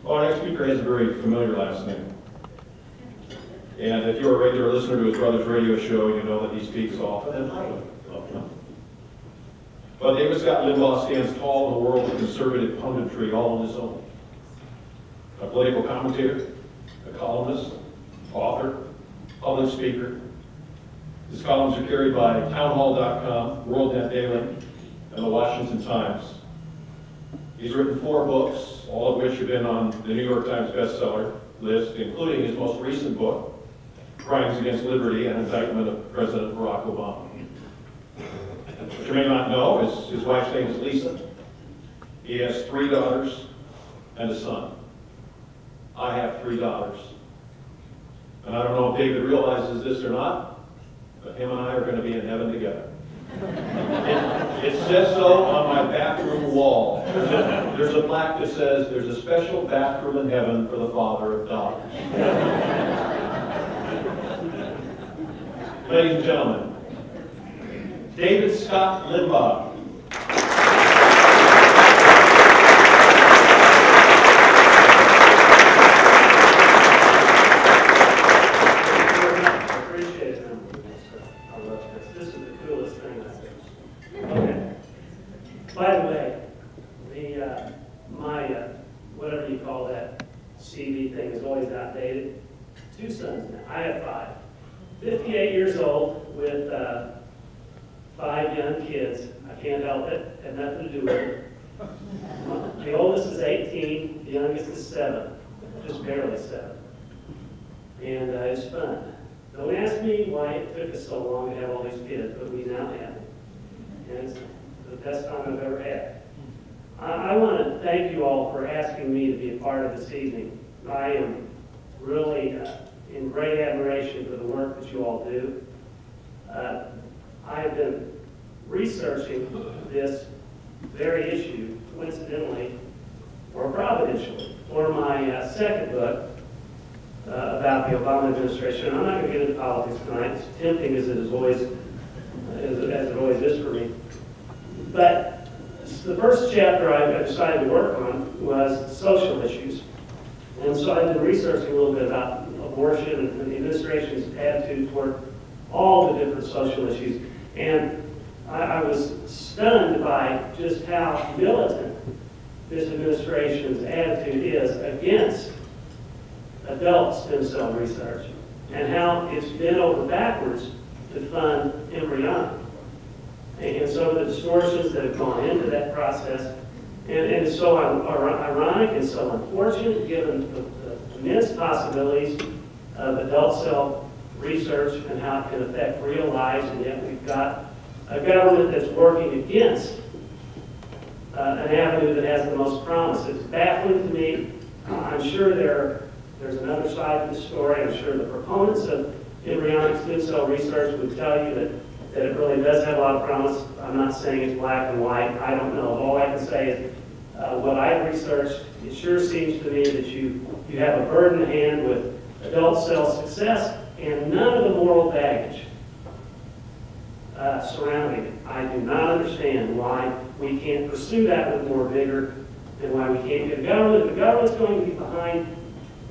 Well, our next speaker has a very familiar last name. And if you're a regular listener to his brother's radio show, you know that he speaks often and highly of him. But David Scott Limbaugh stands tall in the world of conservative punditry all on his own. A political commentator, a columnist, author, public speaker. His columns are carried by townhall.com, WorldNet Daily, and the Washington Times. He's written 4 books, all of which have been on the New York Times bestseller list, including his most recent book, Crimes Against Liberty, an indictment of President Barack Obama. What you may not know is his wife's name is Lisa. He has 3 daughters and a son. I have 3 daughters. And I don't know if David realizes this or not, but him and I are going to be in heaven together. It says so on my bathroom wall. There's a plaque that says, there's a special bathroom in heaven for the father of daughters. Ladies and gentlemen, David Scott Limbaugh. By the way, my whatever you call that CV thing is always outdated. 2 sons now. I have 5. 58 years old with 5 young kids. I can't help it. Had nothing to do with it. The oldest is 18. The youngest is 7. Just barely 7. And it's fun. Don't ask me why it took us so long to have all these kids, but we now have them. And it's the best time I've ever had. I want to thank you all for asking me to be a part of this evening. I am really in great admiration for the work that you all do. I have been researching this very issue, coincidentally, or providentially, for my second book about the Obama administration. I'm not going to get into politics tonight, as tempting as it is always, as it always is for me. But the first chapter I decided to work on was social issues. And so I've been researching a little bit about abortion and the administration's attitude toward all the different social issues. And I was stunned by just how militant this administration's attitude is against adult stem cell research, and how it's bent over backwards to fund embryonic. And some of the distortions that have gone into that process. And it's so ironic and so unfortunate, given the immense possibilities of adult cell research and how it can affect real lives, and yet we've got a government that's working against an avenue that has the most promise. It's baffling to me. I'm sure there's another side to the story. I'm sure the proponents of embryonic stem cell research would tell you that it really does have a lot of promise. I'm not saying it's black and white. I don't know. All I can say is what I've researched, it sure seems to me that you have a bird in hand with adult cell success and none of the moral baggage surrounding it. I do not understand why we can't pursue that with more vigor and why we can't get the government. If the government's going to be behind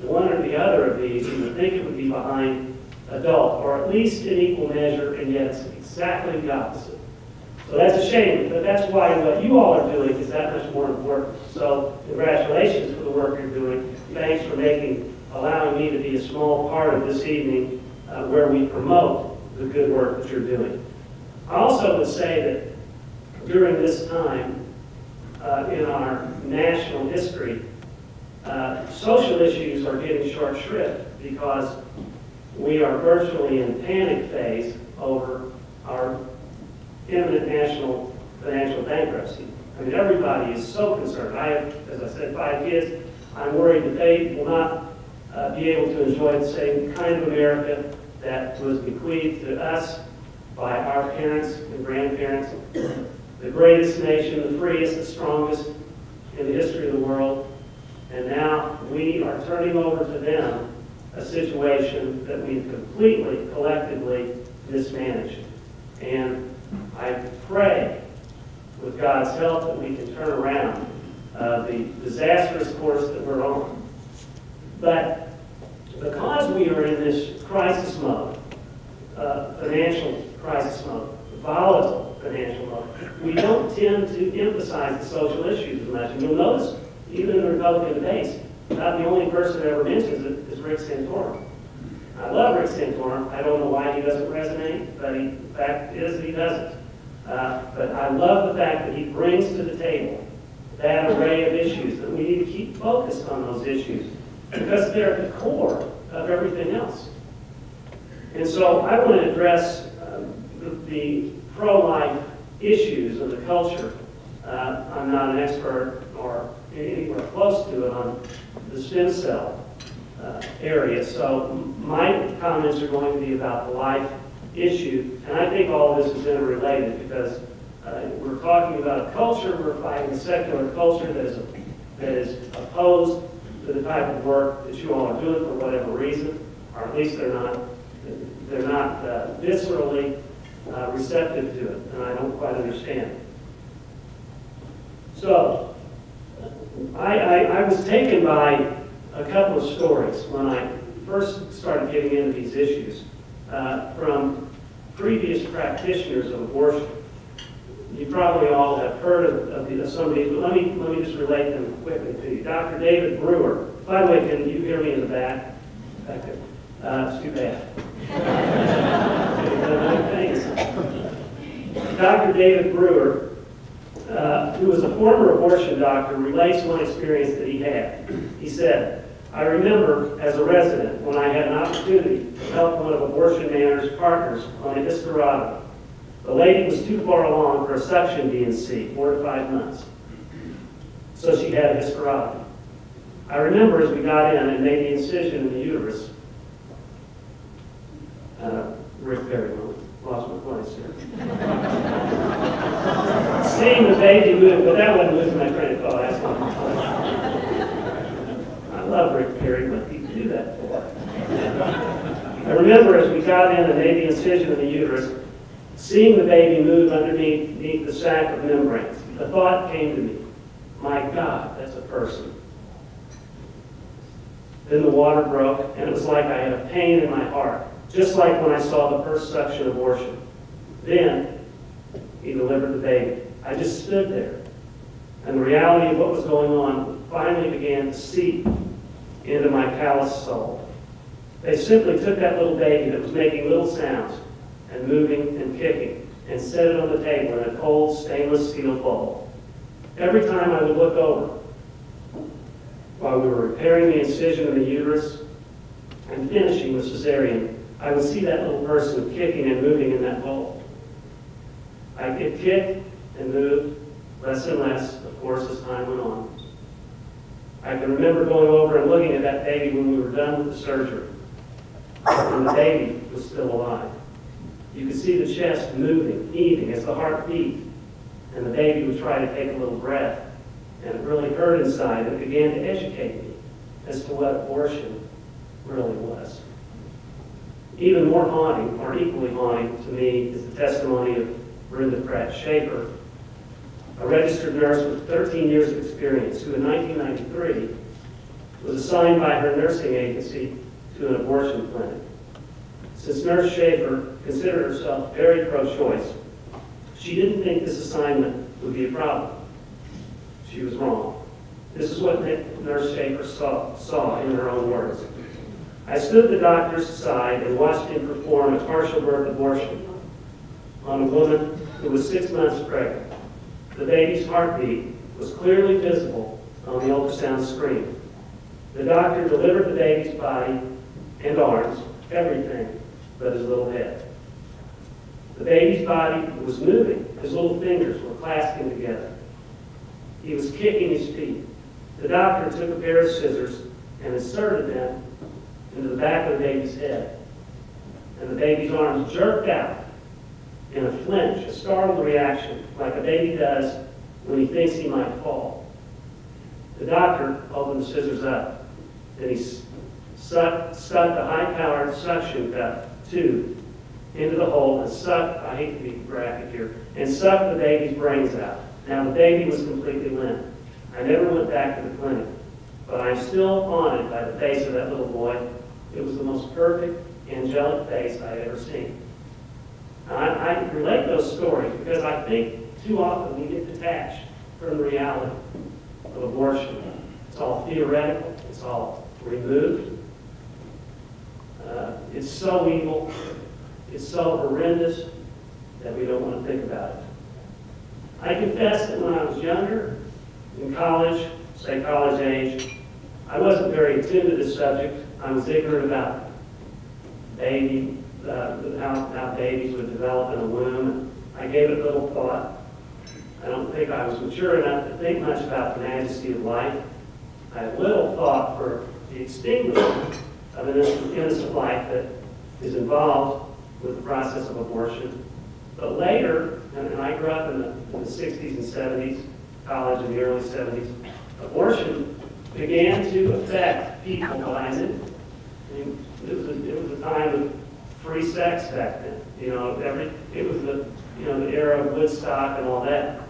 one or the other of these, you would think it would be behind adult, or at least in equal measure, and yet it's exactly the opposite. So that's a shame, but that's why what you all are doing is that much more important. So congratulations for the work you're doing. Thanks for allowing me to be a small part of this evening where we promote the good work that you're doing. I also would say that during this time in our national history, social issues are getting short shrift because we are virtually in panic phase over our imminent national financial bankruptcy. I mean, everybody is so concerned. I have, as I said, 5 kids. I'm worried that they will not be able to enjoy the same kind of America that was bequeathed to us by our parents and grandparents. The greatest nation, the freest, the strongest in the history of the world. And now we are turning over to them a situation that we've completely, collectively mismanaged. And I pray, with God's help, that we can turn around the disastrous course that we're on. But because we are in this crisis mode, financial crisis mode, volatile financial mode, we don't tend to emphasize the social issues as much. And you'll notice, even in the Republican debates, not the only person that ever mentions it is Rick Santorum. I love Rick Santorum. I don't know why he doesn't resonate, but the fact is he doesn't. But I love the fact that he brings to the table that array of issues, that we need to keep focused on those issues because they're at the core of everything else. And so I want to address the pro-life issues of the culture. I'm not an expert or anywhere close to it on the stem cell area, so my comments are going to be about the life issue, and I think all of this is interrelated because we're talking about a culture, we're fighting a secular culture that is opposed to the type of work that you all are doing for whatever reason, or at least they're not viscerally receptive to it, and I don't quite understand. So, I was taken by a couple of stories when I first started getting into these issues from previous practitioners of abortion. You probably all have heard of some of these, but let me just relate them quickly to you. Dr. David Brewer. By the way, can you hear me in the back? Back there. It's too bad. Dr. David Brewer, who was a former abortion doctor, relates one experience that he had. He said, "I remember as a resident when I had an opportunity to help one of Abortion Manor's partners on a hysterectomy. The lady was too far along for a suction D&C, 4 to 5 months. So she had a hysterectomy. I remember as we got in and made the incision in the uterus." Rick Perry, lost my place here. "Seeing the baby move," but that wasn't losing my train of thought. That's not my place. I love Rick Perry, but he could do that for. "I remember as we got in and made the incision in the uterus, seeing the baby move underneath the sac of membranes. The thought came to me, my God, that's a person. Then the water broke, and it was like I had a pain in my heart, just like when I saw the first suction abortion. Then he delivered the baby. I just stood there, and the reality of what was going on finally began to seep into my callous soul. They simply took that little baby that was making little sounds and moving and kicking and set it on the table in a cold stainless steel bowl. Every time I would look over, while we were repairing the incision in the uterus and finishing the cesarean, I would see that little person kicking and moving in that bowl. It kicked and moved less and less, of course, as time went on. I can remember going over and looking at that baby when we were done with the surgery, and the baby was still alive. You could see the chest moving, heaving as the heart beat, and the baby would try to take a little breath, and it really hurt inside, and it began to educate me as to what abortion really was. Even more haunting, or equally haunting to me, is the testimony of Brenda Pratt Schaefer, a registered nurse with 13 years of experience, who in 1993 was assigned by her nursing agency to an abortion clinic. Since Nurse Schaefer considered herself very pro-choice, she didn't think this assignment would be a problem. She was wrong. This is what Nurse Schaefer saw in her own words. "I stood at the doctor's side and watched him perform a partial birth abortion on a woman who was 6 months pregnant. The baby's heartbeat was clearly visible on the ultrasound screen. The doctor delivered the baby's body and arms, everything but his little head. The baby's body was moving. His little fingers were clasping together. He was kicking his feet. The doctor took a pair of scissors and inserted them into the back of the baby's head. And the baby's arms jerked out in a flinch, a startled reaction, like a baby does when he thinks he might fall. The doctor opened the scissors up. Then he stuck the high-powered suction cup tube into the hole and sucked, I hate to be graphic here, and sucked the baby's brains out. Now the baby was completely limp. I never went back to the clinic. but I'm still haunted by the face of that little boy. It was the most perfect, angelic face I'd ever seen. I relate those stories because I think too often we get detached from the reality of abortion. It's all theoretical. It's all removed. It's so evil. It's so horrendous that we don't want to think about it. I confess that when I was younger, in college, say college age, I wasn't very attuned to this subject. I was ignorant about how babies would develop in a womb. I gave it little thought. I don't think I was mature enough to think much about the majesty of life. I had little thought for the extinguishment of an innocent life that is involved with the process of abortion. But later, and I grew up in the 60s and 70s, college in the early 70s, abortion began to affect people that I knew. I mean, it was a time of free sex back then. You know, it was the era of Woodstock and all that.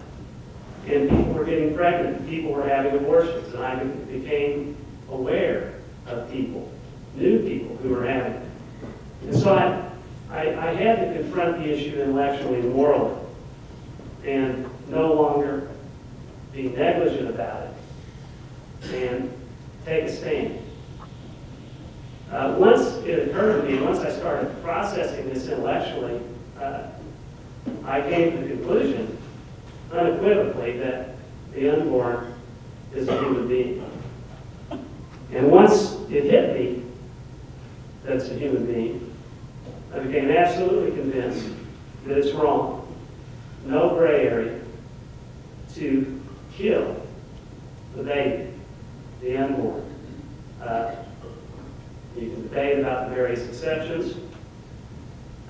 And people were getting pregnant, people were having abortions, and I became aware of people, new people who were having it. And so I had to confront the issue intellectually and morally, and no longer be negligent about it, and take a stand. Once it occurred to me, once I started processing this intellectually, I came to the conclusion, unequivocally, that the unborn is a human being. And once it hit me that it's a human being, I became absolutely convinced that it's wrong, no gray area, to kill the baby, the unborn. You can debate about the various exceptions,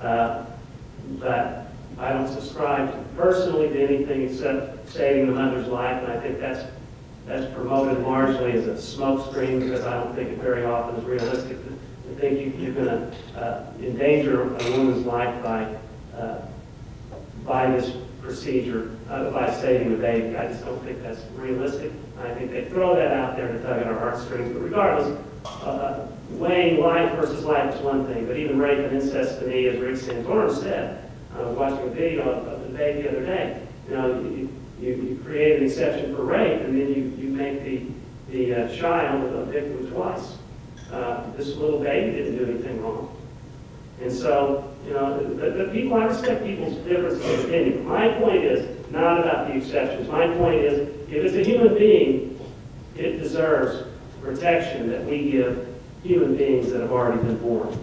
but I don't subscribe personally to anything except saving the mother's life, and I think that's promoted largely as a smokescreen because I don't think it very often is realistic. I think you're going to endanger a woman's life by this procedure, by saving the baby. I just don't think that's realistic. I think they throw that out there to tug at our heartstrings, but regardless, weighing life versus life is one thing, but even rape and incest to me, as Rick Santorum said, I was watching a video of the baby the other day. You know, you create an exception for rape, and then you make the child a victim twice. This little baby didn't do anything wrong. And so, you know, the people, I respect people's differences of opinion. My point is not about the exceptions. My point is, if it's a human being, it deserves protection that we give human beings that have already been born.